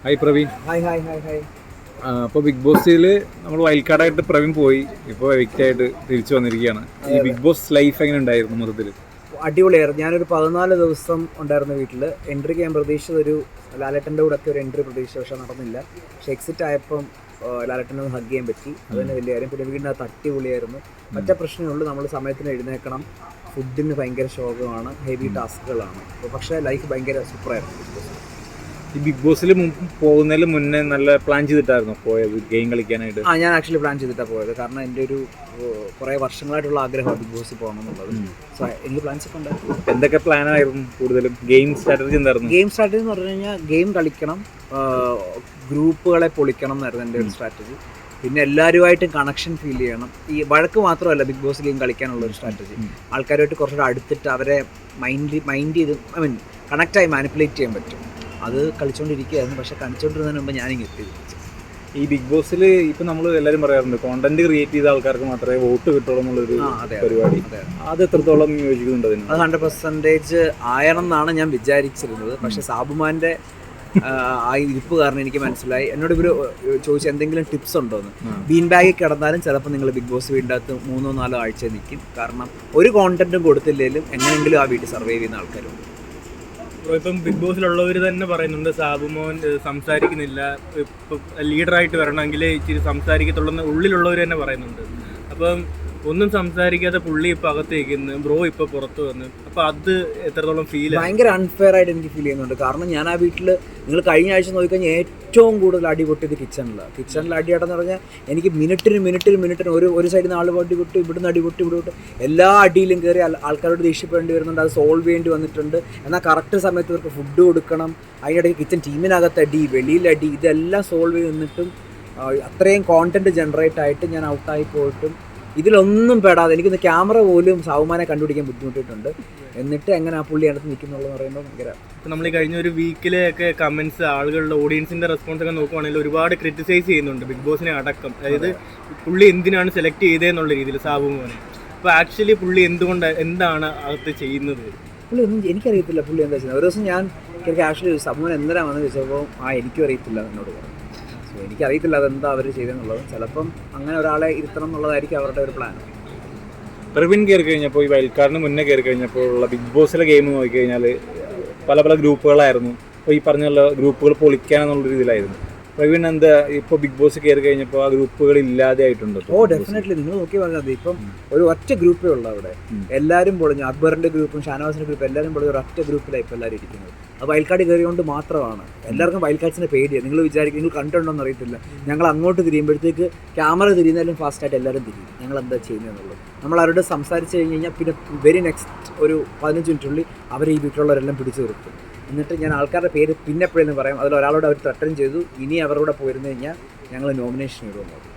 Hi Praveen. Hi hi hi hi. അപ്പോൾ big ബോസിൽ നമ്മൾ വൈൽഡ് കാർഡായിട്ട് പ്രവീൺ പോയി, ഇപ്പോൾ എവിക്റ്റായിട്ട് തിരിച്ചു വന്നിരിക്കുകയാണ്. ഈ ബിഗ് ബോസ് ലൈഫ് എങ്ങനെ ഉണ്ടായിരുന്നു മൊത്തത്തിൽ? അടിപൊളിയായിരുന്നു. ഞാനൊരു 14 ദിവസം ഉണ്ടായിരുന്ന വീട്ടിൽ. എൻട്രിക്ക് ഞാൻ പ്രതീക്ഷിച്ചത് ഒരു ലാലേട്ടൻ്റെ കൂടെ ഒക്കെ ഒരു എൻട്രി പ്രതീക്ഷിച്ചു, പക്ഷേ നടന്നില്ല. പക്ഷേ എക്സിറ്റ് ആയപ്പം ലാലേട്ടനെ ഒന്ന് ഹഗ് ചെയ്യാൻ പറ്റി, അത് തന്നെ വലിയ കാര്യം. പിന്നെ വീടിനകത്ത് അടിപൊളിയായിരുന്നു. മറ്റേ പ്രശ്നമുള്ളൂ, നമ്മൾ സമയത്തിന് എഴുന്നേൽക്കണം, ഫുഡിന് ഭയങ്കര ശോകമാണ്, ഹെവി ടാസ്കുകളാണ്. പക്ഷേ ലൈഫ് ഭയങ്കര സൂപ്പറായിരുന്നു. ഈ ബിഗ് ബോസിൽ പോകുന്നതിന് മുന്നേ നല്ല പ്ലാൻ ചെയ്തിട്ടായിരുന്നു പോയത് ഗെയിം കളിക്കാനായിട്ട്? ഞാൻ ആക്ച്വലി പ്ലാൻ ചെയ്തിട്ടാണ് പോയത്. കാരണം എൻ്റെ ഒരു കുറേ വർഷങ്ങളായിട്ടുള്ള ആഗ്രഹമാണ് ബിഗ് ബോസിൽ പോകണം എന്നുള്ളത്. സോ എനിക്ക് പ്ലാൻസ് ഒക്കെ ഉണ്ടായിരുന്നു. എന്തൊക്കെ പ്ലാനായിരുന്നു? കൂടുതലും ഗെയിം സ്ട്രാറ്റജി എന്തായിരുന്നു? ഗെയിം സ്ട്രാറ്റജി എന്ന് പറഞ്ഞു കഴിഞ്ഞാൽ ഗെയിം കളിക്കണം, ഗ്രൂപ്പുകളെ പൊളിക്കണം എന്നായിരുന്നു എൻ്റെ ഒരു സ്ട്രാറ്റജി. പിന്നെ എല്ലാവരുമായിട്ടും കണക്ഷൻ ഫീൽ ചെയ്യണം. ഈ വഴക്ക് മാത്രമല്ല ബിഗ് ബോസ് ഗെയിം കളിക്കാനുള്ള ഒരു സ്ട്രാറ്റജി. ആൾക്കാരുമായിട്ട് കുറച്ചുകൂടെ അടുത്തിട്ട് അവരെ മൈൻഡ് ചെയ്ത് കണക്റ്റായി മാനിപ്പുലേറ്റ് ചെയ്യാൻ പറ്റും. അത് കളിച്ചുകൊണ്ടിരിക്കുകയായിരുന്നു. പക്ഷേ കളിച്ചുകൊണ്ടിരുന്നതിന് മുമ്പ് ഞാനിങ്ങനെ എത്തി. ഈ ബിഗ് ബോസിൽ ഇപ്പം നമ്മൾ എല്ലാവരും പറയാറുണ്ട്, കോണ്ടന്റ് ക്രിയേറ്റ് ചെയ്ത ആൾക്കാർക്ക് മാത്രമേ വോട്ട് കിട്ടുള്ളൂ എന്നുള്ളൊരു പരിപാടി. അത് എത്രത്തോളം യോജിക്കുന്നുണ്ട് അതിന്? അത് 100% ആയണമെന്നാണ് ഞാൻ വിചാരിച്ചിരുന്നത്. പക്ഷേ സാബുമാൻ്റെ ആ ഇരിപ്പ് കാരണം എനിക്ക് മനസ്സിലായി. എന്നോട് ഇവർ ചോദിച്ചു എന്തെങ്കിലും ടിപ്സ് ഉണ്ടോയെന്ന്. ബീൻ ബാഗിൽ കിടന്നാലും ചിലപ്പോൾ നിങ്ങൾ ബിഗ് ബോസ് വീടിൻ്റെ അകത്ത് 3-4 ആഴ്ച നിൽക്കും. കാരണം ഒരു കോണ്ടന്റും കൊടുത്തില്ലെങ്കിലും എങ്ങനെയെങ്കിലും ആ വീട്ടിൽ സർവൈവ് ചെയ്യുന്ന ആൾക്കാരുണ്ട്. ഇപ്പം ബിഗ് ബോസിലുള്ളവർ തന്നെ പറയുന്നുണ്ട് സാബുമോൻ സംസാരിക്കുന്നില്ല, ഇപ്പം ലീഡറായിട്ട് വരണമെങ്കിൽ ഇച്ചിരി സംസാരിക്കത്തുള്ളൂ ഉള്ളിലുള്ളവർ തന്നെ പറയുന്നുണ്ട്. അപ്പം ഒന്നും സംസാരിക്കാതെ പുള്ളി ഇപ്പം അകത്തേക്കുന്നു, ബ്രോ ഇപ്പം പുറത്ത് വന്ന്. അപ്പം അത് എത്രത്തോളം ഭയങ്കര അൺഫെയർ ആയിട്ട് എനിക്ക് ഫീൽ ചെയ്യുന്നുണ്ട്. കാരണം ഞാൻ ആ വീട്ടിൽ നിങ്ങൾ കഴിഞ്ഞ ആഴ്ച നോക്കിക്കഴിഞ്ഞാൽ ഏറ്റവും കൂടുതൽ അടി പൊട്ടിയത് കിച്ചണിൽ അടിയാട്ടെന്ന് പറഞ്ഞാൽ എനിക്ക് മിനിറ്റിന് ഒരു സൈഡിൽ നിന്ന് ആൾ പൊട്ടി വിട്ടു, ഇവിടുന്ന് അടി പൊട്ടി ഇവിടെ വിട്ടു. എല്ലാ അടിയിലും കയറി ആൾക്കാരോട് ദേഷ്യപ്പെടേണ്ടി വരുന്നുണ്ട്. അത് സോൾവ് ചെയ്യേണ്ടി വന്നിട്ടുണ്ട്. എന്നാൽ കറക്റ്റ് സമയത്ത് ഇവർക്ക് ഫുഡ് കൊടുക്കണം. അതിനിടയ്ക്ക് കിച്ചൺ ടീമിനകത്ത് അടി, വെളിയിലടി, ഇതെല്ലാം സോൾവ് ചെയ്ത് നിന്നിട്ടും അത്രയും കോണ്ടന്റ് ജനറേറ്റ് ആയിട്ട് ഞാൻ ഔട്ടായി പോയിട്ടും ഇതിലൊന്നും പെടാതെ എനിക്കൊന്ന് ക്യാമറ പോലും സാവുമാനെ കണ്ടുപിടിക്കാൻ ബുദ്ധിമുട്ടിയിട്ടുണ്ട്. എന്നിട്ട് എങ്ങനെ ആ പുള്ളി അടുത്ത് നിൽക്കുന്നുള്ളതെന്ന് പറയുമ്പോൾ ഭയങ്കര. ഇപ്പം നമ്മൾ ഈ കഴിഞ്ഞ ഒരു വീക്കിലെയൊക്കെ കമൻസ്, ആളുകളുടെ ഓഡിയൻസിൻ്റെ റെസ്പോൺസ് ഒക്കെ നോക്കുവാണെങ്കിൽ ഒരുപാട് ക്രിറ്റിസൈസ് ചെയ്യുന്നുണ്ട് ബിഗ് ബോസിനെ അടക്കം. അതായത് പുള്ളി എന്തിനാണ് സെലക്ട് ചെയ്തതെന്നുള്ള രീതിയിൽ സാബുമോനെ. അപ്പോൾ ആക്ച്വലി പുള്ളി എന്താണ് അകത്ത് ചെയ്യുന്നത്? പുള്ളി ഒന്നും എനിക്കറിയത്തില്ല പുള്ളി എന്താ ചെയ്യുന്നത്. ഒരു ദിവസം ഞാൻ ആക്ച്വലി സാബുമോൻ എന്തിനാണ് വന്ന് ചോദിച്ചപ്പോൾ എനിക്കും അറിയത്തില്ല എന്നോട് പറഞ്ഞു. സോ എനിക്കറിയത്തില്ല അതെന്താ അവർ ചെയ്തെന്നുള്ളത്. ചിലപ്പം അങ്ങനെ ഒരാളെ ഇരുത്തണം എന്നുള്ളതായിരിക്കും അവരുടെ ഒരു പ്ലാൻ. പ്രവീൺ കയറി കഴിഞ്ഞപ്പോൾ, ഈ വൈൽഡ് കാർഡിന് മുന്നേ കയറി കഴിഞ്ഞപ്പോൾ ഉള്ള ബിഗ് ബോസിലെ ഗെയിം നോക്കിക്കഴിഞ്ഞാൽ പല ഗ്രൂപ്പുകളായിരുന്നു. അപ്പോൾ ഈ പറഞ്ഞ ഗ്രൂപ്പുകൾ പൊളിക്കാനെന്നുള്ള രീതിയിലായിരുന്നു. പ്രവീൺ എന്താ ഇപ്പോൾ ബിഗ് ബോസ് കയറി കഴിഞ്ഞപ്പോൾ ആ ഗ്രൂപ്പുകൾ ഇല്ലാതെ ആയിട്ടുണ്ട്? ഡെഫിനറ്റ്ലി. നിങ്ങൾ നോക്കി പറഞ്ഞത് ഇപ്പം ഒരു ഒറ്റ ഗ്രൂപ്പേ ഉള്ളൂ അവിടെ. എല്ലാവരും പൊളിഞ്ഞു. അക്ബറിൻ്റെ ഗ്രൂപ്പും ഷാനവാസിൻ്റെ ഗ്രൂപ്പും എല്ലാവരും പൊളിഞ്ഞ ഒരു ഒറ്റ ഗ്രൂപ്പിലാണ് ഇപ്പോൾ എല്ലാവരും ഇരിക്കുന്നത്. അത് വൈൽഡ് കാർഡ് കയറിയോണ്ട് മാത്രമാണ്. എല്ലാവർക്കും വൈൽഡ് കാർഡ്സിനെ പേടിയാണ്. നിങ്ങൾ വിചാരിക്കും, നിങ്ങൾ കണ്ടുണ്ടോന്ന് അറിയത്തില്ല, ഞങ്ങൾ അങ്ങോട്ട് തിരിയുമ്പോഴത്തേക്ക് ക്യാമറ തിരിയുന്നതിലും ഫാസ്റ്റായിട്ട് എല്ലാവരും തിരിയും. ഞങ്ങൾ എന്താ ചെയ്യുന്നതെന്നുള്ളത് നമ്മൾ അവരോട് സംസാരിച്ച് കഴിഞ്ഞ് കഴിഞ്ഞാൽ പിന്നെ വെരി നെക്സ്റ്റ് ഒരു 15 മിനിറ്റുള്ളിൽ അവർ ഈ വീട്ടിലുള്ളവരെല്ലാം പിടിച്ചു നിർത്തും. എന്നിട്ട് ഞാൻ ആൾക്കാരുടെ പേര് പിന്നെ എപ്പോഴെന്ന് പറയും. അതിൽ ഒരാളോട് അവർ ത്രട്ടൻ ചെയ്തു, ഇനി അവരുടെ പോയിരുന്നു കഴിഞ്ഞാൽ ഞങ്ങൾ നോമിനേഷൻ ഇടുമെന്നത്.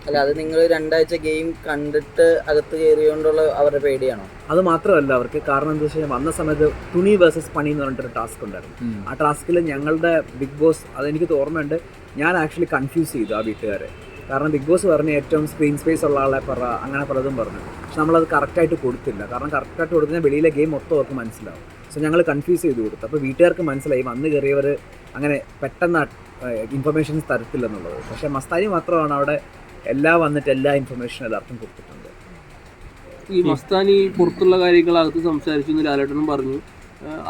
അല്ല, അത് നിങ്ങൾ 2 ആഴ്ച ഗെയിം കണ്ടിട്ട് അകത്ത് കയറിയോണ്ടുള്ള അവരുടെ പേടിയാണോ? അത് മാത്രമല്ല അവർക്ക്. കാരണം എന്താ വെച്ച് കഴിഞ്ഞാൽ വന്ന സമയത്ത് തുണി വേഴ്സസ് പണി എന്ന് പറഞ്ഞിട്ടൊരു ടാസ്ക് ഉണ്ടായിരുന്നു. ആ ടാസ്കിൽ ഞങ്ങളുടെ ബിഗ് ബോസ്, അതെനിക്ക് ഓർമ്മയുണ്ട്, ഞാൻ ആക്ച്വലി കൺഫ്യൂസ് ചെയ്തു ആ വീട്ടുകാരെ. കാരണം ബിഗ് ബോസ് പറഞ്ഞ ഏറ്റവും സ്ക്രീൻ സ്പേസ് ഉള്ള ആളെ അങ്ങനെ പലതും പറഞ്ഞു. പക്ഷെ നമ്മളത് കറക്റ്റായിട്ട് കൊടുത്തില്ല. കാരണം കറക്റ്റായിട്ട് കൊടുത്താൽ വെളിയിലെ ഗെയിം മൊത്തം അവർക്ക് മനസ്സിലാവും. സോ ഞങ്ങൾ കൺഫ്യൂസ് ചെയ്ത് കൊടുത്തു. അപ്പോൾ വീട്ടുകാർക്ക് മനസ്സിലായി വന്ന് കയറിയവർ അങ്ങനെ പെട്ടെന്ന് ഇൻഫർമേഷൻസ് തരത്തില്ലെന്നുള്ളത്. പക്ഷേ മസ്താനി മാത്രമാണ് അവിടെ എല്ലാം വന്നിട്ട് എല്ലാ ഇൻഫർമേഷനും എല്ലാവർക്കും കൊടുത്തിട്ടുണ്ട്. ഈ മസ്താനി പുറത്തുള്ള കാര്യങ്ങളകത്ത് സംസാരിച്ചു എന്ന് ലാലേട്ടനും പറഞ്ഞു.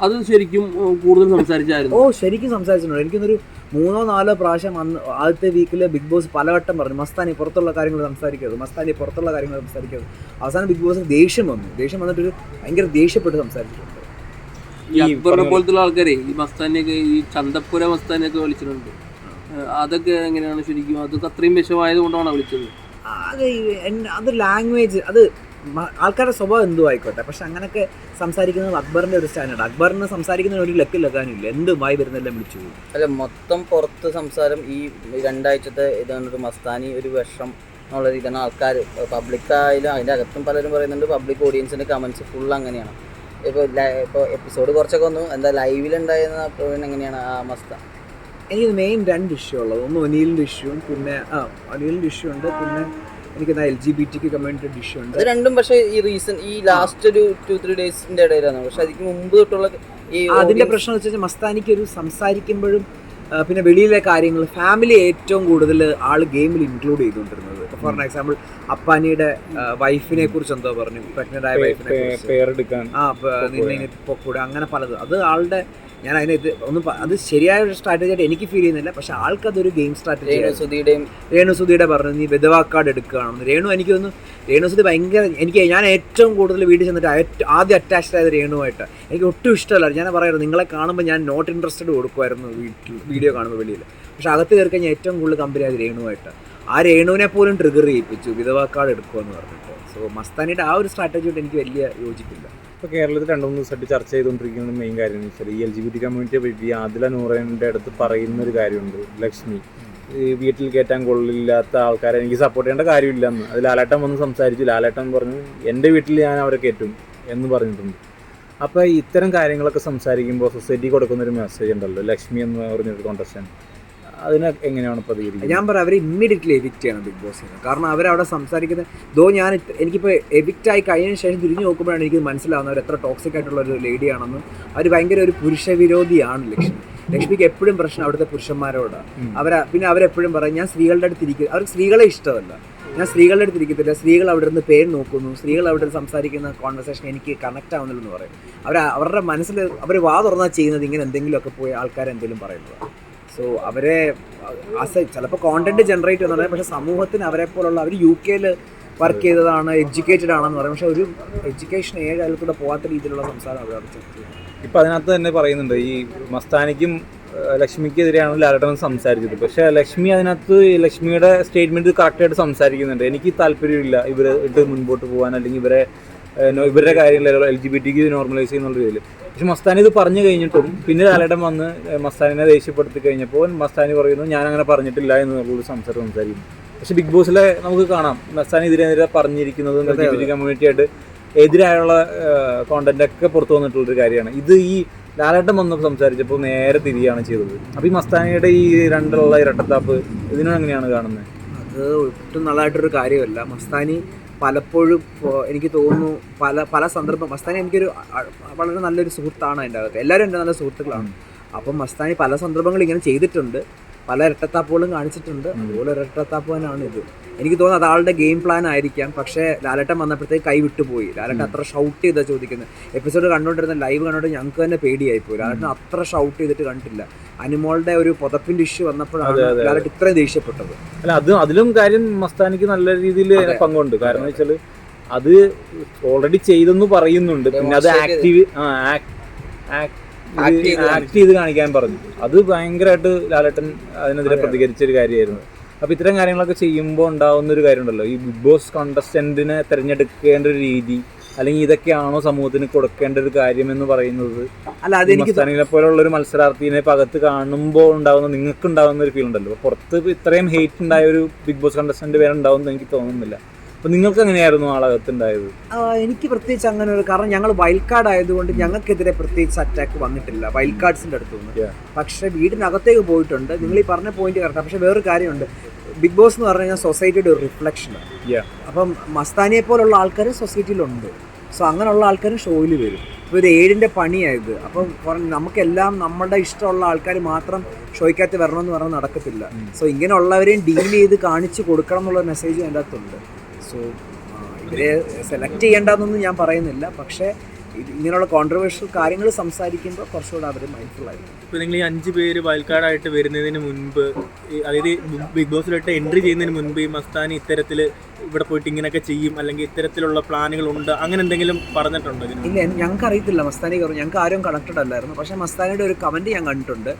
അത് ശരിക്കും കൂടുതൽ സംസാരിച്ചായിരുന്നു? ശരിക്കും സംസാരിച്ചിട്ടുണ്ട്. എനിക്കൊന്നൊരു 3-4 പ്രാവശ്യം ആദ്യത്തെ വീക്കിൽ ബിഗ് ബോസ് പലവട്ടം പറഞ്ഞു മസ്താനി പുറത്തുള്ള കാര്യങ്ങൾ സംസാരിക്കരുത്, മസ്താനി പുറത്തുള്ള കാര്യങ്ങൾ സംസാരിക്കരുത്. അവസാനം ബിഗ് ബോസിന് ദേഷ്യം വന്നിട്ടൊരു ഭയങ്കര ദേഷ്യപ്പെട്ട് സംസാരിച്ചിട്ടുണ്ട്. ഈ അക്ബറിനെ പോലത്തുള്ള ആൾക്കാരെ ഈ മസ്താനിയൊക്കെ, ഈ ചന്തപ്പുര മസ്താനിയൊക്കെ വിളിച്ചിട്ടുണ്ട്. അതൊക്കെ എങ്ങനെയാണ് ശരിക്കും? അതൊക്കെ അത്രയും വിഷമായത് കൊണ്ടാണ് വിളിച്ചത്? അത് ലാംഗ്വേജ്, അത് ആൾക്കാരുടെ സ്വഭാവം എന്തോ ആയിക്കോട്ടെ. പക്ഷെ അങ്ങനെയൊക്കെ സംസാരിക്കുന്നത് അക്ബറിൻ്റെ ഒരു സ്റ്റാൻഡേർഡ്. അക്ബറിന് സംസാരിക്കുന്ന ഒരു ലക്കാനില്ല, എന്തുമായി വരുന്നെല്ലാം വിളിച്ചു പോകും. അല്ല, മൊത്തം പുറത്ത് സംസാരം ഈ 2 ആഴ്ചത്തെ ഇതാണ് മസ്താനി ഒരു വിഷം എന്നുള്ള രീതിയാണ് ആൾക്കാർ പബ്ലിക്കായാലും അതിൻ്റെ അകത്തും പലരും പറയുന്നുണ്ട്. പബ്ലിക് ഓഡിയൻസിൻ്റെ കമൻസ് ഫുൾ അങ്ങനെയാണ്. ഇപ്പോൾ എപ്പിസോഡ് കുറച്ചൊക്കെ വന്നു. എന്താ ലൈവിലുണ്ടായിരുന്ന പ്രവീൺ എങ്ങനെയാണ് ആ മസ്താൻ? എനിക്ക് മെയിൻ 2 ഇഷ്യൂ ഉള്ളത്. ഒന്ന് ഒനീലിൻ്റെ ഇഷ്യൂവും, പിന്നെ ഒനീലിൻ്റെ ഇഷ്യൂ ഉണ്ട്. പിന്നെ എനിക്ക് LGBT കമ്മ്യൂണിറ്റി ഇഷ്യൂ ഉണ്ട്. അത് രണ്ടും പക്ഷേ ഈ ലാസ്റ്റ് ഒരു 2-3 ഡേയ്സിന്റെ ഇടയിലാണ്. പക്ഷെ അതിന് മുമ്പ് തൊട്ടുള്ള ഈ അതിന്റെ പ്രശ്നം എന്ന് വെച്ചാൽ മസ്താനിക്ക് ഒരു സംസാരിക്കുമ്പോഴും പിന്നെ വെളിയിലെ കാര്യങ്ങൾ ഫാമിലി ഏറ്റവും കൂടുതൽ ആള് ഗെയിമിൽ ഇൻക്ലൂഡ് ചെയ്തുകൊണ്ടിരുന്നത്. ഫോർ എക്സാമ്പിൾ അപ്പാനിയുടെ വൈഫിനെ കുറിച്ച് എന്തോ പറഞ്ഞു, പ്രഗ്നന്റ് ആയ വൈഫിനെ പൊക്കൂടെ, അങ്ങനെ പലതും. അത് ആളുടെ ഞാൻ അതിനെ അത് ശരിയായ ഒരു സ്ട്രാറ്റജി ആയിട്ട് എനിക്ക് ഫീൽ ചെയ്യുന്നില്ല. പക്ഷെ ആൾക്കതൊരു ഗെയിം സ്ട്രാറ്റജി. രേണുസുധിയുടെ പറഞ്ഞു നീ വിധവാ കാർഡ് എടുക്കുകയാണെന്ന്. എനിക്ക് തോന്നുന്നു രേണുസുധി ഭയങ്കര ഞാൻ ഏറ്റവും കൂടുതൽ വീട്ടിൽ ചെന്നിട്ട് ആദ്യം അറ്റാച്ച്ഡ് ആയത് രേണുവായിട്ട്. എനിക്ക് ഒട്ടും ഇഷ്ടമല്ല. ഞാൻ പറയായിരുന്നു നിങ്ങളെ കാണുമ്പോൾ ഞാൻ നോട്ട് ഇൻട്രസ്റ്റഡ് കൊടുക്കുമായിരുന്നു വീഡിയോ കാണുമ്പോൾ വെളിയിൽ. പക്ഷെ അകത്ത് കയറി കഴിഞ്ഞാൽ ഏറ്റവും കൂടുതൽ കമ്പനി ആയത് രേണുവായിട്ട്. ആ രേണുവിനെ പോലും ട്രിഗർ ചെയ്യിപ്പിച്ചു വിധവാ കാർഡ് എടുക്കുമെന്ന് പറഞ്ഞിട്ട്. സോ മസ്താനിയുടെ ആ ഒരു സ്ട്രാറ്റജിയോട് എനിക്ക് വലിയ യോജിപ്പില്ല. ഇപ്പോൾ കേരളത്തിൽ 2-3 ദിവസമായിട്ട് ചർച്ച ചെയ്തുകൊണ്ടിരിക്കുന്ന മെയിൻ കാര്യം എന്ന് വെച്ചാൽ ഈ LGBT കമ്മ്യൂണിറ്റിയെ പറ്റി ആദില നൂറേൻ്റെ അടുത്ത് പറയുന്നൊരു കാര്യമുണ്ട്. ലക്ഷ്മി ഈ വീട്ടിൽ കയറ്റാൻ കൊള്ളില്ലാത്ത ആൾക്കാരെ എനിക്ക് സപ്പോർട്ട് ചെയ്യേണ്ട കാര്യമില്ലെന്ന്. അത് ലാലേട്ടൻ വന്ന് സംസാരിച്ചു. ലാലേട്ടൻ പറഞ്ഞു എൻ്റെ വീട്ടിൽ ഞാൻ അവരെ കയറ്റും എന്ന് പറഞ്ഞിട്ടുണ്ട്. അപ്പോൾ ഇത്തരം കാര്യങ്ങളൊക്കെ സംസാരിക്കുമ്പോൾ സൊസൈറ്റി കൊടുക്കുന്നൊരു മെസ്സേജ് ഉണ്ടല്ലോ, ലക്ഷ്മി എന്ന് പറഞ്ഞൊരു കോണ്ടസ്റ്റന്റ്, അതിനെ എങ്ങനെയാണ് പ്രതികരിക്കുന്നത്? ഞാൻ പറയാം അവരെ ഇമ്മീഡിയറ്റ്ലി എവിക്റ്റ് ചെയ്യണം ബിഗ് ബോസിൽ. കാരണം അവരവിടെ സംസാരിക്കുന്നത് എനിക്കിപ്പോൾ എവിക്റ്റ് ആയി കഴിഞ്ഞതിന് ശേഷം തിരിഞ്ഞു നോക്കുമ്പോഴാണ് എനിക്ക് മനസ്സിലാവുന്നത് അവർ എത്ര ടോക്സിക് ആയിട്ടുള്ള ഒരു ലേഡിയാണെന്നും അവർ ഭയങ്കര ഒരു പുരുഷ വിരോധിയാണ് ലക്ഷ്മിക്ക് എപ്പോഴും പ്രശ്നം അവിടുത്തെ പുരുഷന്മാരോടാണ്. പിന്നെ അവരെപ്പോഴും പറയും ഞാൻ സ്ത്രീകളുടെ അടുത്ത് ഇരിക്കും. അവർക്ക് സ്ത്രീകളെ ഇഷ്ടമല്ല, ഞാൻ സ്ത്രീകളുടെ അടുത്ത് ഇരിക്കത്തില്ല, സ്ത്രീകൾ അവിടെ നിന്ന് പേര് നോക്കുന്നു, സ്ത്രീകൾ അവിടെ സംസാരിക്കുന്ന കോൺവെർസേഷൻ എനിക്ക് കണക്ട് ആവുന്നില്ലെന്ന് പറയും. അവരുടെ മനസ്സിൽ അവർ വാ തുറന്നാൽ ചെയ്യുന്നത് ഇങ്ങനെ എന്തെങ്കിലുമൊക്കെ പോയി ആൾക്കാരെന്തെങ്കിലും പറയുന്നത്. സോ അവരെ ചിലപ്പോൾ കോണ്ടന്റ് ജനറേറ്റ് ചെയ്യുന്നുണ്ട്. പക്ഷേ സമൂഹത്തിന് അവരെ പോലുള്ള അവർ UK വർക്ക് ചെയ്തതാണ്, എഡ്യൂക്കേറ്റഡ് ആണെന്ന് പറയും. പക്ഷെ ഒരു എഡ്യൂക്കേഷൻ കാലത്തൂടെ പോകാത്ത രീതിയിലുള്ള സംസാരം അവരവിടെ ചെയ്യും. ഇപ്പം അതിനകത്ത് തന്നെ പറയുന്നുണ്ട് ഈ മസ്താനിക്കും ലക്ഷ്മിക്കെതിരെയാണ് ലാലേട്ടൻ സംസാരിച്ചത്. പക്ഷേ ലക്ഷ്മി അതിനകത്ത് ലക്ഷ്മിയുടെ സ്റ്റേറ്റ്മെൻറ്റ് കറക്റ്റായിട്ട് സംസാരിക്കുന്നുണ്ട്. എനിക്ക് താല്പര്യമില്ല ഇവരായിട്ട് മുൻപോട്ട് പോകാൻ, അല്ലെങ്കിൽ ഇവരുടെ കാര്യങ്ങൾ LGBT നോർമലൈസ് ചെയ്യുന്നുള്ള രീതിയിൽ. പക്ഷെ മസ്താനി ഇത് പറഞ്ഞു കഴിഞ്ഞിട്ടും പിന്നെ ലാലേട്ടൻ വന്ന് മസ്താനിനെ ദേഷ്യപ്പെടുത്തി കഴിഞ്ഞപ്പോൾ മസ്താനി പറയുന്നു ഞാൻ അങ്ങനെ പറഞ്ഞിട്ടില്ല എന്നുള്ളൊരു സംസാരിക്കുന്നു. പക്ഷെ ബിഗ് ബോസിലെ നമുക്ക് കാണാം മസ്താനി ഇതിനെതിരെ പറഞ്ഞിരിക്കുന്നത് LGBT കമ്മ്യൂണിറ്റിയായിട്ട് എതിരായുള്ള കോണ്ടന്റൊക്കെ പുറത്തു വന്നിട്ടുള്ളൊരു കാര്യമാണ്. ഇത് ഈ ലാലേട്ടൻ വന്നപ്പോൾ സംസാരിച്ചപ്പോൾ നേരെ തിരിയാണ് ചെയ്തത്. അപ്പോൾ ഈ മസ്താനിയുടെ ഈ രണ്ടുള്ള ഇരട്ടത്താപ്പ് ഇതിനെങ്ങനെയാണ് കാണുന്നത്? അത് ഒട്ടും നല്ലതായിട്ടൊരു കാര്യമല്ല. മസ്താനി പലപ്പോഴും എനിക്ക് തോന്നുന്നു പല സന്ദർഭം മസ്താനി എനിക്കൊരു വളരെ നല്ലൊരു സുഹൃത്താണ്. എൻ്റെ അകത്ത് എല്ലാവരും എൻ്റെ നല്ല സുഹൃത്തുക്കളാണ്. അപ്പം മസ്താനി പല സന്ദർഭങ്ങൾ ഇങ്ങനെ ചെയ്തിട്ടുണ്ട്, പല ഇരട്ടത്താപ്പുകളും കാണിച്ചിട്ടുണ്ട്. അതുപോലെ ഇരട്ടത്താപ്പ് തന്നെയാണ് ഇത്. എനിക്ക് തോന്നുന്നു അത് ആളുടെ ഗെയിം പ്ലാൻ ആയിരിക്കാം. പക്ഷേ ലാലേട്ടൻ വന്നപ്പോഴത്തേക്ക് കൈ വിട്ടുപോയി. ലാലേട്ടൻ അത്ര ഷൗട്ട് ചെയ്താൽ ചോദിക്കുന്നത്. എപ്പിസോഡ് കണ്ടുകൊണ്ടിരുന്ന ലൈവ് കണ്ടോണ്ട് ഞങ്ങൾക്ക് തന്നെ പേടിയായിപ്പോയി. ലാലേട്ടൻ അത്ര ഷൗട്ട് ചെയ്തിട്ട് കണ്ടിട്ടില്ല. അനുമോളുടെ ഒരു പുതപ്പിന്റെ ഇഷ്യൂ വന്നപ്പോഴാണ് ലാലേട്ടൻ ഇത്രയും ദേഷ്യപ്പെട്ടത്. അല്ല അതിലും കാര്യം മസ്താനിക്ക് നല്ല രീതിയിൽ പങ്കുണ്ട്. കാരണം വെച്ചാൽ അത് ഓൾറെഡി ചെയ്തെന്ന് പറയുന്നുണ്ട്. പിന്നെ അത് ആക്ട് ചെയ്ത് കാണിക്കാൻ പറഞ്ഞു. അത് ഭയങ്കരമായിട്ട് ലാലേട്ടൻ അതിനെതിരെ പ്രതികരിച്ചൊരു കാര്യമായിരുന്നു. അപ്പോൾ ഇത്തരം കാര്യങ്ങളൊക്കെ ചെയ്യുമ്പോൾ ഉണ്ടാവുന്ന ഒരു കാര്യമുണ്ടല്ലോ, ഈ ബിഗ് ബോസ് കോണ്ടസ്റ്റന്റിനെ തിരഞ്ഞെടുക്കേണ്ട ഒരു രീതി, അല്ലെങ്കിൽ ഇതൊക്കെയാണോ സമൂഹത്തിന് കൊടുക്കേണ്ട ഒരു കാര്യം എന്ന് പറയുന്നത്. അല്ല അതെനിക്ക് പോലുള്ള ഒരു മത്സരാർത്ഥിനെ പകത്ത് കാണുമ്പോൾ ഉണ്ടാവുന്ന നിങ്ങൾക്ക് ഉണ്ടാവുന്ന ഒരു ഫീൽ ഉണ്ടല്ലോ. പുറത്ത് ഇത്രയും ഹെയ്റ്റ് ഉണ്ടായ ഒരു ബിഗ് ബോസ് കോണ്ടസ്റ്റന്റ് വേറെ ഉണ്ടാവുമെന്ന് എനിക്ക് തോന്നുന്നില്ല. അപ്പോൾ നിങ്ങൾക്ക് എങ്ങനെയായിരുന്നു ആളകത്തുണ്ടായത്? എനിക്ക് പ്രത്യേകിച്ച് അങ്ങനെ ഒരു കാരണം ഞങ്ങൾ വൈൽഡ് കാർഡ് ആയതുകൊണ്ട് ഞങ്ങൾക്കെതിരെ പ്രത്യേകിച്ച് അറ്റാക്ക് വന്നിട്ടില്ല വൈൽഡ് കാർഡ്സിൻ്റെ അടുത്തുനിന്ന്. പക്ഷേ വീടിനകത്തേക്ക് പോയിട്ടുണ്ട്. നിങ്ങൾ ഈ പറഞ്ഞ പോയിന്റ് കറക്റ്റാണ്. പക്ഷേ വേറൊരു കാര്യമുണ്ട്, ബിഗ് ബോസ് എന്ന് പറഞ്ഞു കഴിഞ്ഞാൽ സൊസൈറ്റിയുടെ ഒരു റിഫ്ലക്ഷനാണ്. അപ്പം മസ്താനിയെ പോലുള്ള ആൾക്കാർ സൊസൈറ്റിയിലുണ്ട്. സോ അങ്ങനെയുള്ള ആൾക്കാരും ഷോയിൽ വരും. ഇപ്പോൾ ഒരു 7ന്റെ പണിയായത്. അപ്പം നമുക്കെല്ലാം നമ്മുടെ ഇഷ്ടമുള്ള ആൾക്കാർ മാത്രം ഷോയ്ക്കകത്ത് വരണമെന്ന് പറഞ്ഞാൽ നടക്കത്തില്ല. സോ ഇങ്ങനെയുള്ളവരെയും ഡീൽ ചെയ്ത് കാണിച്ചു കൊടുക്കണം എന്നുള്ള മെസ്സേജ് അതിൻ്റെ അകത്തുണ്ട്. സോ ഇവരെ സെലക്ട് ചെയ്യേണ്ടതെന്നൊന്നും ഞാൻ പറയുന്നില്ല. പക്ഷേ ഇങ്ങനെയുള്ള കോൺട്രവേഴ്ഷ്യൽ കാര്യങ്ങൾ സംസാരിക്കുമ്പോൾ കുറച്ചുകൂടെ അവർ മൈൻഡ്ഫുൾ ആയിരിക്കും. ഇപ്പോൾ നിങ്ങൾ ഈ 5 പേര് വൈൽഡ് കാർഡായിട്ട് വരുന്നതിന് മുൻപ്, അതായത് ബിഗ് ബോസിലോട്ട് എൻട്രി ചെയ്യുന്നതിന് മുൻപ് ഈ മസ്താനി ഇത്തരത്തിൽ ഇവിടെ പോയിട്ട് ഇങ്ങനെയൊക്കെ ചെയ്യും, അല്ലെങ്കിൽ ഇത്തരത്തിലുള്ള പ്ലാനുകളുണ്ട്, അങ്ങനെ എന്തെങ്കിലും പറഞ്ഞിട്ടുണ്ടോ? ഇല്ല, ഞങ്ങൾക്ക് അറിയത്തില്ല. മസ്താനി ഞങ്ങൾക്ക് ആരും കണക്റ്റഡ് അല്ലായിരുന്നു. പക്ഷേ മസ്താനിയുടെ ഒരു കമൻറ്റ് ഞാൻ കണ്ടിട്ടുണ്ട്.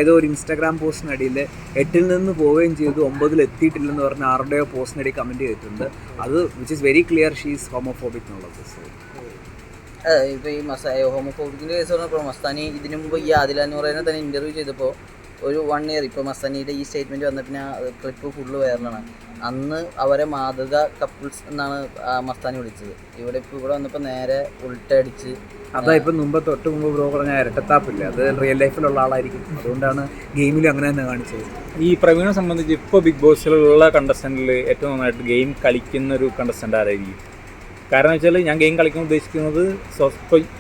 ഏതോ ഒരു ഇൻസ്റ്റാഗ്രാം പോസ്റ്റിനടിയിൽ 8ൽ നിന്ന് പോവുകയും ചെയ്തു 9ൽ എത്തിയിട്ടില്ലെന്ന് പറഞ്ഞ ആരുടെയോ പോസ്റ്റിനടി കമൻറ്റ് ചെയ്തിട്ടുണ്ട്. അത് which is very clear she's homophobic എന്നുള്ളത്. ഇപ്പോൾ ഈ ഹോമോഫോബിക്കിൻ്റെ കേസ് പറഞ്ഞപ്പോൾ മസ്താനി ഇതിനു മുമ്പ് ഈ ആദില നൂറേനെ തന്നെ ഇൻ്റർവ്യൂ ചെയ്തപ്പോൾ ഒരു 1 ഇയർ ഇപ്പോൾ മസ്താനിയുടെ ഈ സ്റ്റേറ്റ്മെൻറ്റ് വന്ന പിന്നെ ട്രിപ്പ് ഫുള്ള് വൈറലാണ്. അന്ന് അവരെ മാതൃക കപ്പിൾസ് എന്നാണ് മസ്താനി വിളിച്ചത്. ഇവിടെ വന്നപ്പോൾ നേരെ ഉൾട്ടടിച്ച് അതാ ഇപ്പം തൊട്ട് മുമ്പ് ബ്രോ പറഞ്ഞ ഇരട്ടത്താപ്പില്ല, അത് റിയൽ ലൈഫിലുള്ള ആളായിരിക്കും, അതുകൊണ്ടാണ് ഗെയിമിൽ അങ്ങനെ തന്നെ കാണിച്ചത്. ഈ പ്രവീണിനെ സംബന്ധിച്ച് ഇപ്പോൾ ബിഗ് ബോസിലുള്ള കണ്ടസ്റ്റൻറ്റിൽ ഏറ്റവും നന്നായിട്ട് ഗെയിം കളിക്കുന്ന ഒരു കണ്ടസ്റ്റൻ്റ് ആരായിരിക്കും? കാരണം വെച്ചാൽ ഞാൻ ഗെയിം കളിക്കാൻ ഉദ്ദേശിക്കുന്നത്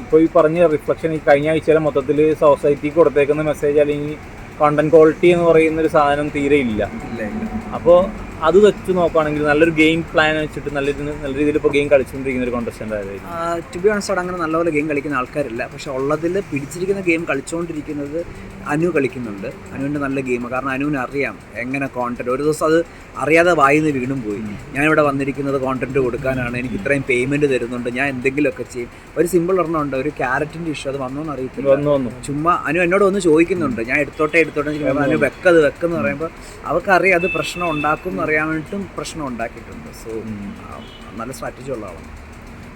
ഇപ്പോൾ ഈ പറഞ്ഞ റിഫ്ലക്ഷൻ ഈ കഴിഞ്ഞ ആഴ്ചയിലെ മൊത്തത്തിൽ സൊസൈറ്റിക്ക് കൊടുത്തേക്കുന്ന മെസ്സേജ് അല്ലെങ്കിൽ കണ്ടന്റ് ക്വാളിറ്റി എന്ന് പറയുന്നൊരു സാധനം തീരെ ഇല്ല. അപ്പോൾ അത് വെച്ച് നോക്കുകയാണെങ്കിൽ നല്ലൊരു ഗെയിം പ്ലാൻ വെച്ചിട്ട് നല്ല രീതിയിൽ ഇപ്പോൾ ഗെയിം കളിച്ചുകൊണ്ടിരിക്കുന്ന ഒരു കോണ്ടസ്റ്റൻ്റ് ആയിരുന്നു. ടു ബി ഓണസ്റ്റ് അങ്ങനെ നല്ലപോലെ ഗെയിം കളിക്കുന്ന ആൾക്കാരില്ല. പക്ഷെ ഉള്ളതിൽ പിടിച്ചിരിക്കുന്ന ഗെയിം കളിച്ചുകൊണ്ടിരിക്കുന്നത് അനു കളിക്കുന്നുണ്ട്. അനുവിൻ്റെ നല്ല ഗെയിം, കാരണം അനുവിന് അറിയാം എങ്ങനെ കോണ്ടന്റ്. ഒരു ദിവസം അത് അറിയാതെ വായിന്ന് വീണും പോയി. ഞാനിവിടെ വന്നിരിക്കുന്നത് കോണ്ടന്റ് കൊടുക്കാനാണ്, എനിക്ക് ഇത്രയും പേയ്മെൻറ്റ് തരുന്നുണ്ട്, ഞാൻ എന്തെങ്കിലുമൊക്കെ ചെയ്യും. ഒരു സിമ്പിൾ ഒരെണ്ണമുണ്ട്, ഒരു ക്യാരറ്റിൻ്റെ ഇഷ്യൂ, അത് വന്നോന്ന് അറിയത്തില്ല, വന്നു ചുമ്മാ അനു എന്നോട് ഒന്ന് ചോദിക്കുന്നുണ്ട്, ഞാൻ എടുത്തോട്ടെ അനു വെക്കെന്ന് പറയുമ്പോൾ അവർക്കറിയാം അത് പ്രശ്നം ഉണ്ടാക്കും എന്നറിയാൻ വേണ്ടിയിട്ടും പ്രശ്നം ഉണ്ടാക്കിയിട്ടുണ്ട്. സോ നല്ല സ്ട്രാറ്റജി ഉള്ള ആളാണ്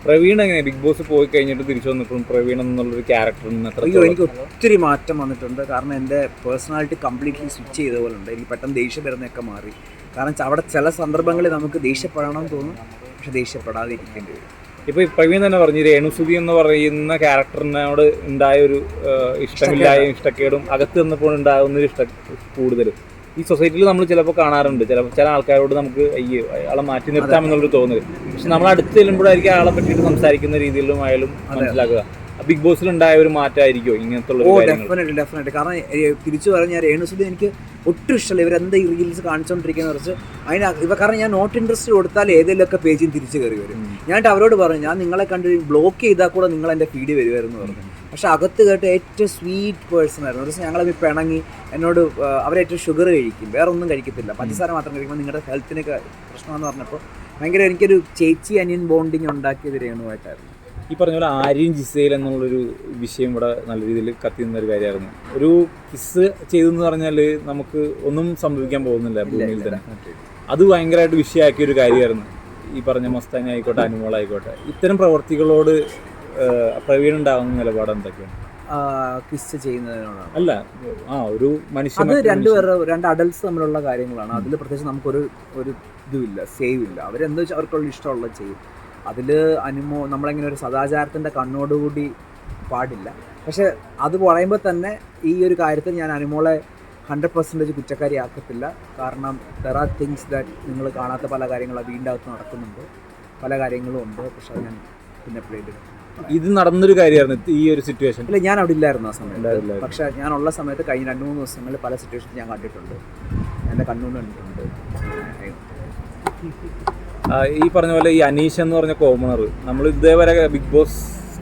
പ്രവീൺ. എങ്ങനെ ബിഗ് ബോസ് പോയി കഴിഞ്ഞിട്ട് തിരിച്ചു വന്നപ്പോഴും പ്രവീൺ എന്നുള്ളൊരു ക്യാരക്ടറിന് എനിക്ക് ഒത്തിരി മാറ്റം വന്നിട്ടുണ്ട്. കാരണം എൻ്റെ പേഴ്സണാലിറ്റി കംപ്ലീറ്റ്ലി സ്വിച്ച് ചെയ്ത പോലെ ഉണ്ട്. എനിക്ക് പെട്ടെന്ന് ദേഷ്യം വരുന്നതൊക്കെ മാറി. കാരണം അവിടെ ചില സന്ദർഭങ്ങളിൽ നമുക്ക് ദേഷ്യപ്പെടണമെന്ന് തോന്നും, പക്ഷെ ദേഷ്യപ്പെടാതെ ഇരിക്കേണ്ടി വരും. ഇപ്പോൾ പ്രവീൺ തന്നെ പറഞ്ഞു രേണുസുതി എന്ന് പറയുന്ന ക്യാരക്ടറിനോട് ഉണ്ടായ ഒരു ഇഷ്ടമില്ലായും ഇഷ്ടക്കേടും അകത്ത് നിന്നപ്പോൾ ഉണ്ടാകുന്നൊരു ഇഷ്ടം കൂടുതലും ഈ സൊസൈറ്റിയിൽ നമ്മൾ ചിലപ്പോൾ കാണാറുണ്ട്. ചില ആൾക്കാരോട് നമുക്ക് അയ്യോ അയാളെ മാറ്റി നിർത്താമെന്നുള്ളൊരു തോന്നൽ. പക്ഷെ നമ്മൾ അടുത്ത് ചെല്ലുമ്പോഴായിരിക്കും ആളെ പറ്റിയിട്ട് സംസാരിക്കുന്ന രീതിയിലും ആയാലും മനസ്സിലാക്കുക. ബിഗ് ബോസിൽ ഉണ്ടായ ഒരു മാറ്റമായിരിക്കുമോ ഇങ്ങനത്തെ ഉള്ള? ഡെഫിനറ്റ്ലി. കാരണം തിരിച്ചു പറഞ്ഞാൽ രേണുസുതി എനിക്ക് ഒട്ടും ഇഷ്ടമല്ല. ഇവരെന്താ ഈ റീൽസ് കാണിച്ചുകൊണ്ടിരിക്കുന്ന കുറച്ച് കാരണം ഞാൻ നോട്ട് ഇൻട്രസ്റ്റ് കൊടുത്താൽ ഏതെങ്കിലുമൊക്കെ പേജിൽ തിരിച്ചു കയറി വരും. ഞാനിട്ട് അവരോട് പറഞ്ഞു, ഞാൻ നിങ്ങളെ കണ്ട് ബ്ലോക്ക് ചെയ്താൽ കൂടെ നിങ്ങൾ എൻ്റെ ഫീഡ് വരുമായിരുന്നു പറഞ്ഞു. പക്ഷെ അകത്ത് കേട്ട് ഏറ്റവും സ്വീറ്റ് പേഴ്സൺ ആയിരുന്നു. ഒരു ദിവസം ഞങ്ങളത് പിണങ്ങി എന്നോട് അവരേറ്റവും ഷുഗർ കഴിക്കും, വേറെ ഒന്നും കഴിക്കത്തില്ല, പഞ്ചസാര മാത്രം കഴിക്കുമ്പോൾ നിങ്ങളുടെ ഹെൽത്തിനൊക്കെ പ്രശ്നമെന്ന് പറഞ്ഞപ്പോൾ ഭയങ്കര എനിക്കൊരു ചേച്ചി അനിയൻ ബോണ്ടിങ് ഉണ്ടാക്കിയത് രേണുവായിട്ടായിരുന്നു. ഈ പറഞ്ഞ പോലെ ആര്യൻ ജിസയിൽ എന്നുള്ളൊരു വിഷയം ഇവിടെ നല്ല രീതിയിൽ കത്തി നിന്നൊരു കാര്യമായിരുന്നു. ഒരു കിസ് ചെയ്തെന്ന് പറഞ്ഞാൽ നമുക്ക് ഒന്നും സംഭവിക്കാൻ പോകുന്നില്ല ഭൂമിയിൽ തന്നെ. അത് ഭയങ്കരമായിട്ട് വിഷയമാക്കിയൊരു കാര്യമായിരുന്നു. ഈ പറഞ്ഞ മസ്താനി ആയിക്കോട്ടെ അനുമോളായിക്കോട്ടെ, ഇത്തരം പ്രവർത്തികളോട് പ്രവീൺ ഉണ്ടാകുന്ന നിലപാട് എന്തൊക്കെയാണ്? കിസ് ചെയ്യുന്നതിനോടാണ് അല്ല, ഒരു മനുഷ്യൻ, അത് രണ്ട് അഡൽട്സ് തമ്മിലുള്ള കാര്യങ്ങളാണ്. അതിൽ പ്രത്യേകിച്ച് നമുക്കൊരു ഇതുമില്ല, സേവ് ഇല്ല. അവരെന്താ വെച്ചാൽ അവർക്കുള്ള ഇഷ്ടമുള്ളത് ചെയ്യും. അതിൽ നമ്മളെങ്ങനെ ഒരു സദാചാരത്തിൻ്റെ കണ്ണോടുകൂടി പാടില്ല. പക്ഷെ അത് പറയുമ്പോൾ തന്നെ ഈ ഒരു കാര്യത്തിൽ ഞാൻ അനുമോളെ 100% കുറ്റക്കാരിയാക്കത്തില്ല. കാരണം ദർ ആർ തിങ്സ് ദാറ്റ് നിങ്ങൾ കാണാത്ത പല കാര്യങ്ങളും വീടിൻ്റെ അകത്ത് നടക്കുന്നുണ്ട്, പല കാര്യങ്ങളും ഉണ്ട്. പക്ഷെ അത് ഞാൻ പിന്നെ ഇത് നടന്നൊരു കാര്യമായിരുന്നു ഈ ഒരു സിറ്റുവേഷൻ. ഇല്ല, ഞാൻ അവിടെ ഇല്ലായിരുന്നു ആ സമയത്ത്. പക്ഷെ ഞാനുള്ള സമയത്ത് കഴിഞ്ഞ 2-3 ദിവസങ്ങളിൽ പല സിറ്റുവേഷൻ ഞാൻ കണ്ടിട്ടുണ്ട്, എൻ്റെ കണ്ണുകൊണ്ട് കണ്ടിട്ടുണ്ട്. ഈ പറഞ്ഞ പോലെ ഈ അനീഷ് എന്ന് പറഞ്ഞ കോമണർ, നമ്മൾ ഇതേവരെ ബിഗ് ബോസ്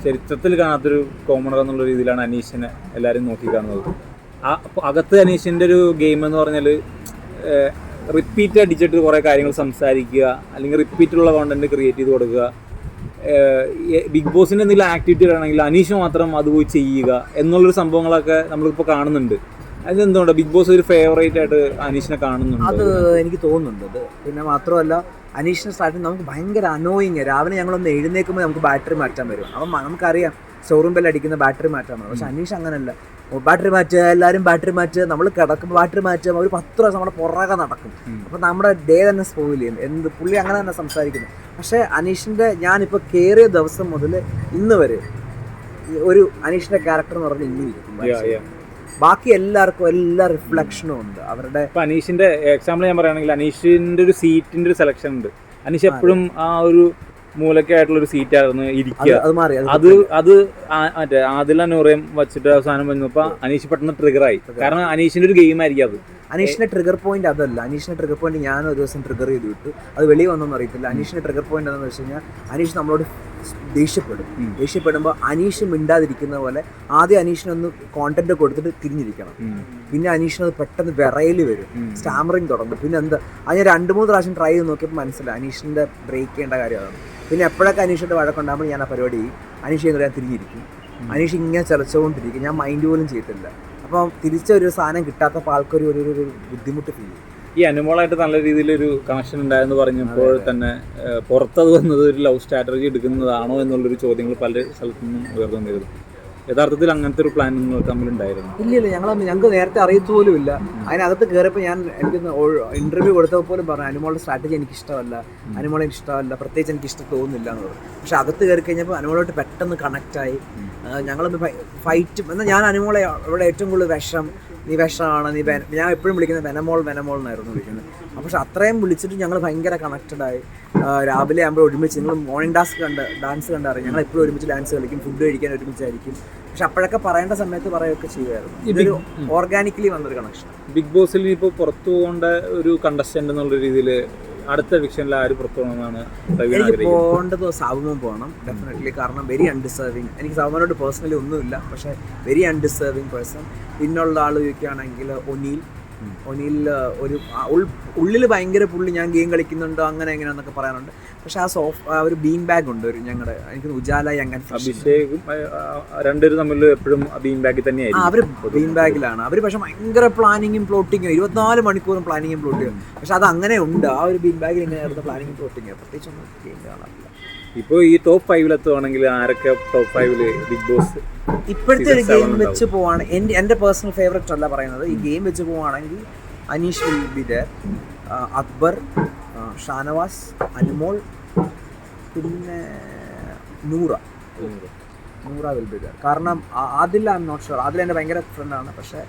ചരിത്രത്തിൽ കാണാത്തൊരു കോമണർ എന്നുള്ള രീതിയിലാണ് അനീഷിനെ എല്ലാവരും നോക്കിക്കാണുന്നത്. അകത്ത് അനീഷിൻ്റെ ഒരു ഗെയിം എന്ന് പറഞ്ഞാൽ റിപ്പീറ്റ് അടിച്ചിട്ട് കുറേ കാര്യങ്ങൾ സംസാരിക്കുക, അല്ലെങ്കിൽ റിപ്പീറ്റുള്ള കോണ്ടന്റ് ക്രിയേറ്റ് ചെയ്ത് കൊടുക്കുക. ബിഗ് ബോസിൻ്റെ എന്തെങ്കിലും ആക്ടിവിറ്റി ആണെങ്കിൽ അനീഷ് മാത്രം അത് പോയി ചെയ്യുക എന്നുള്ളൊരു സംഭവങ്ങളൊക്കെ നമ്മളിപ്പോൾ കാണുന്നുണ്ട്. അതെന്തുകൊണ്ട് ബിഗ് ബോസ് ഒരു ഫേവറേറ്റ് ആയിട്ട് അനീഷിനെ കാണുന്നുണ്ട്? അത് എനിക്ക് തോന്നുന്നുണ്ട്. അത് പിന്നെ മാത്രമല്ല, അനീഷിനെ സ്റ്റാർട്ടിങ് നമുക്ക് ഭയങ്കര അനോയിങ്. രാവിലെ ഞങ്ങളൊന്ന് എഴുന്നേൽക്കുമ്പോൾ നമുക്ക് ബാറ്ററി മാറ്റാൻ വരും. അപ്പം നമുക്കറിയാം ഷോറൂം ബെല്ല് അടിക്കുന്ന ബാറ്ററി മാറ്റാൻ വരും. പക്ഷെ അനീഷ് അങ്ങനെയല്ല. ബാറ്ററി മാറ്റുക, എല്ലാവരും ബാറ്ററി മാറ്റുക, നമ്മൾ കിടക്കുമ്പോൾ ബാറ്ററി മാറ്റുക, ഒരു 10 പ്രാവശ്യം നമ്മുടെ പുറകെ നടക്കും. അപ്പം നമ്മുടെ ഡേ തന്നെ സ്പോയിൽ ചെയ്യും. പുള്ളി അങ്ങനെ തന്നെ സംസാരിക്കുന്നു. പക്ഷേ അനീഷിൻ്റെ ഞാനിപ്പോൾ കയറിയ ദിവസം മുതൽ ഇന്ന് വരെ ഒരു അനീഷിൻ്റെ ക്യാരക്ടർ എന്ന് പറഞ്ഞാൽ ഇങ്ങനെ ഇരിക്കും. ബാക്കി എല്ലാവർക്കും എല്ലാ റിഫ്ലക്ഷനും ഉണ്ട് അവരുടെ. ഇപ്പം അനീഷിൻ്റെ എക്സാമ്പിൾ ഞാൻ പറയുകയാണെങ്കിൽ അനീഷിൻ്റെ ഒരു സീറ്റിൻ്റെ ഒരു സെലക്ഷൻ ഉണ്ട്. അനീഷ് എപ്പോഴും ആ ഒരു മൂലക്കായിട്ടുള്ളൊരു സീറ്റായിരുന്നു ഇരിക്കുക. അത് മറ്റേ ആദില നൂറേം വെച്ചിട്ട് അവസാനം വന്നപ്പോൾ അനീഷ് പെട്ടെന്ന് ട്രിഗറായി. കാരണം അനീഷിൻ്റെ ഒരു ഗെയിം ആയിരിക്കും അത്. അനീഷിൻ്റെ ട്രിഗർ പോയിന്റ് അതല്ല. അനീഷിൻ്റെ ട്രിഗർ പോയിന്റ് ഞാൻ ഒരു ദിവസം ട്രിഗർ ചെയ്ത് വിട്ടു, അത് വെളിയിൽ വന്നൊന്നും അറിയത്തില്ല. അനീഷിൻ്റെ ട്രിഗർ പോയിന്റ് എന്താണെന്ന് വെച്ച് കഴിഞ്ഞാൽ അനീഷ് നമ്മളോട് ദേഷ്യപ്പെടുമ്പോൾ അനീഷ് മിണ്ടാതിരിക്കുന്ന പോലെ ആദ്യം അനീഷിനൊന്ന് കോണ്ടന്റ് കൊടുത്തിട്ട് തിരിഞ്ഞിരിക്കണം. പിന്നെ അനീഷിനത് പെട്ടെന്ന് വിറയിൽ വരും, സ്റ്റാമറിങ് തുടങ്ങും. പിന്നെ എന്താ അത് ഞാൻ 2-3 പ്രാവശ്യം ട്രൈ ചെയ്ത് നോക്കിയപ്പോൾ മനസ്സിലായി അനീഷിൻ്റെ ബ്രേക്ക് ചെയ്യേണ്ട കാര്യമാണ്. പിന്നെ എപ്പോഴൊക്കെ അനീഷിൻ്റെ വഴക്കുണ്ടാകുമ്പോൾ ഞാൻ ആ പരിപാടി ചെയ്യും. അനീഷ് ചെയ്യുന്ന ഞാൻ തിരിഞ്ഞിരിക്കും. അനീഷ് ഇങ്ങനെ ചലച്ചുകൊണ്ടിരിക്കും, ഞാൻ മൈൻഡ് പോലും ചെയ്തിട്ടില്ല. അപ്പം തിരിച്ചൊരു സാധനം കിട്ടാത്തപ്പോൾ ആൾക്കൊരു ഒരു ബുദ്ധിമുട്ട് ഫീൽ ചെയ്യും. ഈ അനുമോളായിട്ട് നല്ല രീതിയിലൊരു കണക്ഷൻ ഉണ്ടായെന്ന് പറഞ്ഞപ്പോൾ തന്നെ പുറത്തത് വന്നത് ഒരു ലവ് സ്ട്രാറ്റജി എടുക്കുന്നതാണോ എന്നുള്ളൊരു ചോദ്യങ്ങൾ പല സ്ഥലത്തു നിന്നും ഉയർന്നിരുന്നു. യഥാർത്ഥത്തിൽ അങ്ങനത്തെ ഒരു പ്ലാൻ നിങ്ങൾ തമ്മിലുണ്ടായിരുന്നു? ഇല്ല ഞങ്ങൾക്ക് നേരത്തെ അറിയത്തുപോലും ഇല്ല. അതിനകത്ത് കയറിയപ്പോൾ എനിക്ക് ഇന്റർവ്യൂ കൊടുത്തപ്പോൾ പോലും പറഞ്ഞു അനുമോളുടെ സ്ട്രാറ്റജി എനിക്ക് ഇഷ്ടമല്ല, അനുമോളെ എനിക്ക് ഇഷ്ടമല്ല, പ്രത്യേകിച്ച് എനിക്ക് ഇഷ്ടം തോന്നുന്നില്ല എന്ന് പറഞ്ഞു. പക്ഷെ അകത്ത് കയറി കഴിഞ്ഞപ്പോൾ അനുമോളോട്ട് പെട്ടെന്ന് കണക്റ്റായി. ഞങ്ങളൊന്ന് ഫൈറ്റും എന്നാൽ ഞാൻ അനുമോളെ ഇവിടെ ഏറ്റവും കൂടുതൽ നീ വിഷമാണ്, ഞാൻ എപ്പോഴും വിളിക്കുന്നത് വെനമോൾ എന്നായിരുന്നു വിളിക്കുന്നത്. പക്ഷെ അത്രയും വിളിച്ചിട്ട് ഞങ്ങൾ ഭയങ്കര കണക്റ്റഡായി. രാവിലെ ആകുമ്പോൾ ഒരുമിച്ച് നിങ്ങൾ മോർണിംഗ് ഡാൻസ് കണ്ടറിയാം, ഞങ്ങൾ എപ്പോഴും ഒരുമിച്ച് ഡാൻസ് കളിക്കും, ഫുഡ് കഴിക്കാൻ ഒരുമിച്ചായിരിക്കും. പക്ഷെ അപ്പോഴൊക്കെ പറയേണ്ട സമയത്ത് പറയുകയൊക്കെ ചെയ്യുമായിരുന്നു. ഇതൊരു ഓർഗാനിക്കലി വന്നൊരു കണക്ഷൻ. ബിഗ് ബോസിൽ ഇപ്പോൾ പുറത്തു പോകേണ്ട ഒരു കണ്ടസ്റ്റന്റ് എന്നുള്ള രീതിയിൽ അടുത്ത വിഷനിൽ ആര് പുറത്തു പോകണമെന്നാണ് എനിക്ക് പോകേണ്ടത്? സാബുമോൻ പോകണം ഡെഫിനറ്റ്ലി. കാരണം വെരി അൺഡിസേർവിങ്. എനിക്ക് സാബുമോനോട് പേഴ്സണലി ഒന്നുമില്ല, പക്ഷേ വെരി അൺഡിസേർവിങ് പേഴ്സൺ. പിന്നുള്ള ആൾ ചോദിക്കുകയാണെങ്കിൽ ഒനീൽ ഒരു ഉള്ളിൽ ഭയങ്കര പുള്ളി ഞാൻ ഗെയിം കളിക്കുന്നുണ്ടോ അങ്ങനെ എങ്ങനെയാണെന്നൊക്കെ പറയാനുണ്ട്. പക്ഷെ ആ ഒരു ബീൻ ബാഗ് ഉണ്ട് ഒരു ഞങ്ങളുടെ എനിക്ക് ഉജാല അഭിഷേകും രണ്ടുപേരും തമ്മിൽ എപ്പോഴും ബീൻ ബാഗിൽ തന്നെയായിരിക്കും. അവർ ബീൻ ബാഗിലാണ് അവർ. പക്ഷെ ഭയങ്കര പ്ലാനിങ്ങും പ്ലോട്ടിങ്ങും 24 മണിക്കൂറും പ്ലാനിങ്ങും പ്ലോട്ടിങ്ങും. പക്ഷെ അത് അങ്ങനെ ഉണ്ട്. ആ ഒരു ബീൻ ബാഗിൽ ഇങ്ങനെ പ്ലാനിങ്ങും പ്ലോട്ടിങ്ങും പ്രത്യേകിച്ച് ഒന്നും ഗെയിം കാണാറില്ല. ഇപ്പോൾ ഈ ടോപ്പ് 5 എത്തുവാണെങ്കിൽ ആരൊക്കെ ടോപ്പ് 5 ബിഗ് ബോസ് ഇപ്പോഴത്തെ ഒരു ഗെയിം വെച്ച് പോവാണ്? എൻ്റെ പേഴ്സണൽ ഫേവറേറ്റ് അല്ല പറയുന്നത്. ഈ ഗെയിം വെച്ച് പോവുകയാണെങ്കിൽ Anish will be there, Akbar, Shanavas, Anumol, പിന്നെ നൂറ വിൽ ബി ദർ. കാരണം Adil I am not sure. Adil എൻ്റെ ഭയങ്കര ഫ്രണ്ടാണ്, പക്ഷേ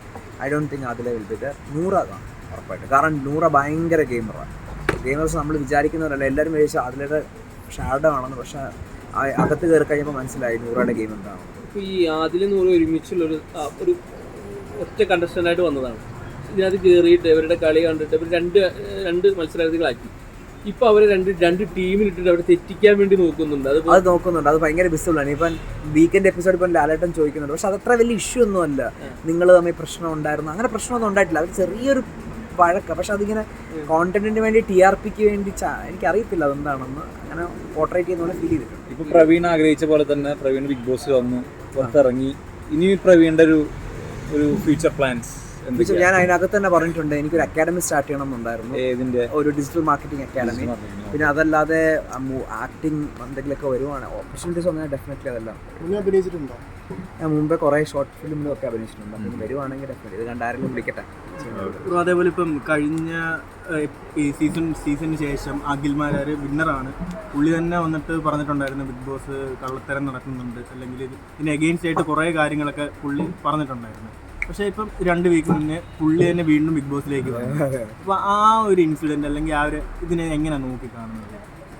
I don't think Adil will be there. Noora കാണും ഉറപ്പായിട്ട്. കാരണം നൂറ ഭയങ്കര ഗെയിമേഴ്സ് നമ്മൾ വിചാരിക്കുന്നവരല്ല. എല്ലാവരും വിചാരിച്ചാൽ അതിലൊരു ഷാഡോ ആണെന്ന്. പക്ഷെ അകത്ത് കയറി കഴിയുമ്പോൾ മനസ്സിലായി നൂറയുടെ ഗെയിം എന്താണ്. ഇപ്പോൾ ഈ ആദിലും നൂറും ഒരുമിച്ചുള്ളൊരു ഒറ്റ കണ്ടസ്റ്റൻ്റായിട്ട് വന്നതാണ്. ഇതിനകത്ത് കയറിയിട്ട് ഇവരുടെ കളി കണ്ടിട്ട് ഇവർ രണ്ട് മത്സരാർത്ഥികളാക്കി. ഇപ്പോൾ അവർ രണ്ട് ടീമിലിട്ടിട്ട് അവർ തെറ്റിക്കാൻ വേണ്ടി നോക്കുന്നുണ്ട്. അത് ഭയങ്കര വിസിബിളാണ്. ഇപ്പം വീക്കെൻഡ് എപ്പിസോഡ് ഇപ്പം ലാലേട്ടൻ ചോദിക്കുന്നുണ്ട്. പക്ഷെ അതത്ര വലിയ ഇഷ്യൂ ഒന്നുമല്ല. നിങ്ങൾ തമ്മിൽ പ്രശ്നം ഉണ്ടായിരുന്നു, അങ്ങനെ പ്രശ്നമൊന്നും ഉണ്ടായിട്ടില്ല. അവർ ചെറിയൊരു വഴക്ക. പക്ഷെ അതിങ്ങനെ കോണ്ടന്റിന് വേണ്ടി TRPക്ക് വേണ്ടി എനിക്കറിയത്തില്ല അതെന്താണെന്ന്. അങ്ങനെ പോർട്രേറ്റ് ചെയ്യുന്ന പോലെ ഫീൽ ചെയ്തിട്ടുണ്ട്. ഇപ്പോൾ പ്രവീൺ ആഗ്രഹിച്ച പോലെ തന്നെ പ്രവീൺ ബിഗ് ബോസ് വന്നു, പുറത്തിറങ്ങി. ഇനി പ്രവീണിൻ്റെ ഒരു ഫ്യൂച്ചർ പ്ലാൻസ്? ഞാൻ അതിനകത്ത് തന്നെ പറഞ്ഞിട്ടുണ്ട് എനിക്കൊരു അക്കാഡമി സ്റ്റാർട്ട് ചെയ്യണം എന്നുണ്ടായിരുന്നു. ഒരു ഡിജിറ്റൽ മാർക്കറ്റിംഗ് അക്കാഡമി. പിന്നെ അതല്ലാതെ ആക്ടിങ് എന്തെങ്കിലുമൊക്കെ വരുവാണ് ഓപ്പർച്യൂണിറ്റീസ് വന്നാൽ ഡെഫിനറ്റ്ലി അതെല്ലാം. അഭിനയിച്ചിട്ടുണ്ടോ? ഞാൻ മുമ്പേ കുറേ ഷോർട്ട് ഫിലിമിലൊക്കെ അഭിനയിച്ചിട്ടുണ്ട്. അപ്പം വരുവാണെങ്കിൽ ഡെഫിനറ്റ്ലി ഇത് കണ്ടാരെങ്കിലും വിളിക്കട്ടെ. അതേപോലെ ഇപ്പം കഴിഞ്ഞ ഈ സീസണിന് ശേഷം അഖിൽമാരാർ വിന്നറാണ്. പുള്ളി തന്നെ വന്നിട്ട് പറഞ്ഞിട്ടുണ്ടായിരുന്നു ബിഗ് ബോസ് കള്ളത്തരം നടക്കുന്നുണ്ട്, അല്ലെങ്കിൽ ഇതിന് എഗെയിൻസ്റ്റ് ആയിട്ട് കുറേ കാര്യങ്ങളൊക്കെ പുള്ളി പറഞ്ഞിട്ടുണ്ടായിരുന്നു. പക്ഷേ ഇപ്പം 2 വീക്ക് മുന്നേ പുള്ളി തന്നെ വീണ്ടും ബിഗ് ബോസിലേക്ക് വന്നു. അപ്പോൾ ആ ഒരു ഇൻസിഡൻറ്റ് അല്ലെങ്കിൽ ആ ഒരു ഇതിനെ എങ്ങനെയാണ് നോക്കിക്കാണുന്നത്?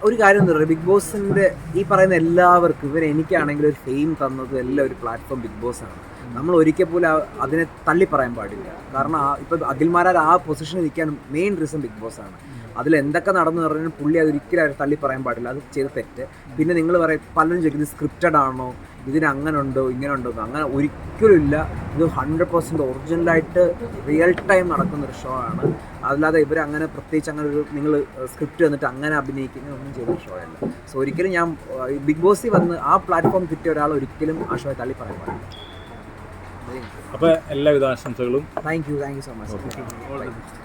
ഒരു കാര്യം എന്താ പറയുക, ബിഗ് ബോസിൻ്റെ ഈ പറയുന്ന എല്ലാവർക്കും എനിക്കാണെങ്കിൽ ഒരു ഫെയിം തന്നത് എല്ലാം ഒരു പ്ലാറ്റ്ഫോം ബിഗ് ബോസാണ്. നമ്മൾ ഒരിക്കൽ പോലും അതിനെ തള്ളി പറയാൻ പാടില്ല. കാരണം ഇപ്പം അഖിൽമാരാർ ആ പൊസിഷനിൽ നിൽക്കാൻ മെയിൻ റീസൺ ബിഗ് ബോസാണ്. അതിലെന്തൊക്കെ നടന്നു പറഞ്ഞാൽ പുള്ളി അതൊരിക്കലും അവർ തള്ളി പറയാൻ പാടില്ല. അത് ചെയ്ത തെറ്റ്. പിന്നെ നിങ്ങൾ പറയും പലരും ചോദിക്കുന്നത് സ്ക്രിപ്റ്റഡ് ആണോ, ഇതിന് അങ്ങനെ ഉണ്ടോ ഇങ്ങനെ ഉണ്ടോ? അങ്ങനെ ഒരിക്കലും ഇല്ല. ഇത് 100% ഒറിജിനലായിട്ട് റിയൽ ടൈം നടക്കുന്നൊരു ഷോ ആണ്. അല്ലാതെ ഇവരങ്ങനെ പ്രത്യേകിച്ച് അങ്ങനെ ഒരു നിങ്ങൾ സ്ക്രിപ്റ്റ് വന്നിട്ട് അങ്ങനെ അഭിനയിക്കുന്ന ഒന്നും ചെയ്യുന്ന ഷോ അല്ല. സോ ഒരിക്കലും ഞാൻ ബിഗ് ബോസിൽ വന്ന് ആ പ്ലാറ്റ്ഫോം കിട്ടിയ ഒരാൾ ഒരിക്കലും ആ ഷോയെ തള്ളി പറയാൻ പാടില്ല. അപ്പോൾ എല്ലാവിധ ആശംസകളും. Thank you so much.